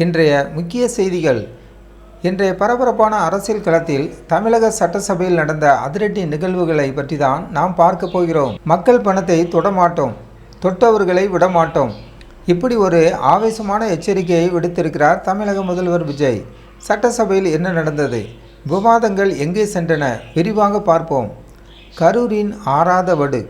இன்றைய முக்கிய செய்திகள். இன்றைய பரபரப்பான அரசியல் களத்தில் தமிழக சட்டசபையில் நடந்த அதிரடி நிகழ்வுகளை பற்றி தான் நாம் பார்க்க போகிறோம். மக்கள் பணத்தை தொடமாட்டோம், தொட்டவர்களை விடமாட்டோம், இப்படி ஒரு ஆவேசமான எச்சரிக்கையை விடுத்திருக்கிறார் தமிழக முதல்வர் விஜய். சட்டசபையில் என்ன நடந்தது, விவாதங்கள் எங்கே சென்றன, விரிவாக பார்ப்போம். கரூரின் ஆறாத வடு.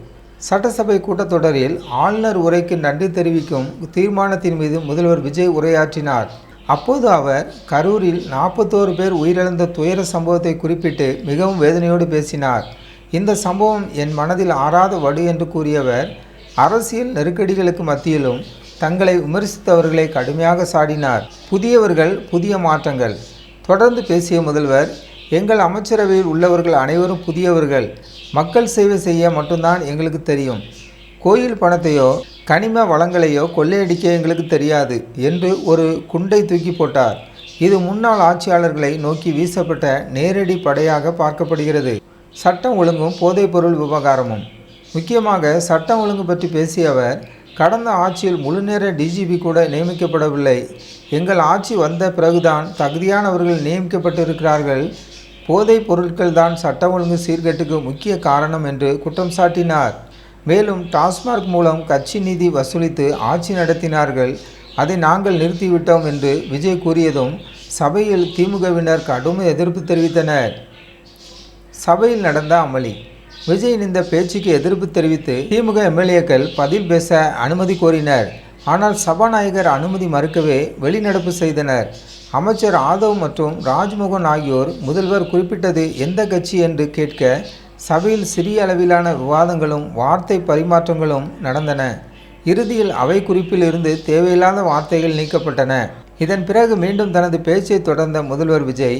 சட்டசபை கூட்டத்தொடரில் ஆளுநர் உரைக்கு நன்றி தெரிவிக்கும் தீர்மானத்தின் மீது முதல்வர் விஜய் உரையாற்றினார். அப்போது அவர் கரூரில் 41 பேர் உயிரிழந்த துயர சம்பவத்தை குறிப்பிட்டு மிகவும் வேதனையோடு பேசினார். இந்த சம்பவம் என் மனதில் ஆறாத வடு என்று கூறியவர், அரசியல் நெருக்கடிகளுக்கு மத்தியிலும் தங்களை விமர்சித்தவர்களை கடுமையாக சாடினார். புதியவர்கள், புதிய மாற்றங்கள். தொடர்ந்து பேசிய முதல்வர், எங்கள் அமைச்சரவையில் உள்ளவர்கள் அனைவரும் புதியவர்கள், மக்கள் சேவை செய்ய மட்டும்தான் எங்களுக்கு தெரியும், கோயில் பணத்தையோ கனிம வளங்களையோ கொள்ளையடிக்க எங்களுக்கு தெரியாது என்று ஒரு குண்டை தூக்கி போட்டார். இது முன்னாள் ஆட்சியாளர்களை நோக்கி வீசப்பட்ட நேரடி படையாக பார்க்கப்படுகிறது. சட்டம் ஒழுங்கும் போதைப்பொருள் விவகாரமும். முக்கியமாக சட்டம் ஒழுங்கு பற்றி பேசிய அவர், கடந்த ஆட்சியில் முழுநேர டிஜிபி கூட நியமிக்கப்படவில்லை, எங்கள் ஆட்சி வந்த பிறகுதான் தகுதியானவர்கள் நியமிக்கப்பட்டிருக்கிறார்கள், போதைப் பொருட்கள் தான் சட்ட ஒழுங்கு சீர்கேட்டுக்கு முக்கிய காரணம் என்று குற்றம் சாட்டினார். மேலும் டாஸ்மாக் மூலம் கட்சி நிதி வசூலித்து ஆட்சி நடத்தினார்கள், அதை நாங்கள் நிறுத்திவிட்டோம் என்று விஜய் கூறியதும் சபையில் திமுகவினர் கடும் எதிர்ப்பு தெரிவித்தனர். சபையில் நடந்த அமளி. விஜயின் இந்த பேச்சுக்கு எதிர்ப்பு தெரிவித்து திமுக எம்எல்ஏக்கள் பதில் பேச அனுமதி கோரினர். ஆனால் சபாநாயகர் அனுமதி மறுக்கவே வெளிநடப்பு செய்தனர். அமைச்சர் ஆதவ் மற்றும் ராஜ்மோகன் ஆகியோர் முதல்வர் குறிப்பிட்டது எந்த கட்சி என்று கேட்க சபையில் சிறிய அளவிலான விவாதங்களும் வார்த்தை பரிமாற்றங்களும் நடந்தன. இறுதியில் அவை குறிப்பில் இருந்து தேவையில்லாத வார்த்தைகள் நீக்கப்பட்டன. இதன் பிறகு மீண்டும் தனது பேச்சை தொடர்ந்த முதல்வர் விஜய்,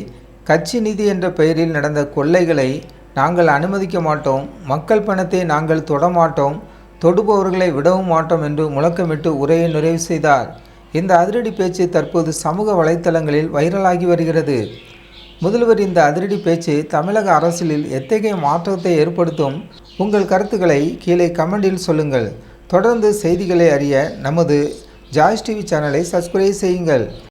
கட்சி நிதி என்ற பெயரில் நடந்த கொள்ளைகளை நாங்கள் அனுமதிக்க மாட்டோம், மக்கள் பணத்தை நாங்கள் தொடமாட்டோம், தொடுபவர்களை விடவும் மாட்டோம் என்று முழக்கமிட்டு உரையை நிறைவு செய்தார். இந்த அதிரடி பேச்சு தற்போது சமூக வலைத்தளங்களில் வைரலாகி வருகிறது. முதல்வர் இந்த அதிரடி பேச்சு தமிழக அரசியலில் எத்தகைய மாற்றத்தை ஏற்படுத்தும்? உங்கள் கருத்துக்களை கீழே கமெண்டில் சொல்லுங்கள். தொடர்ந்து செய்திகளை அறிய நமது ஜாய்ஸ் டிவி சேனலை சப்ஸ்கிரைப் செய்யுங்கள்.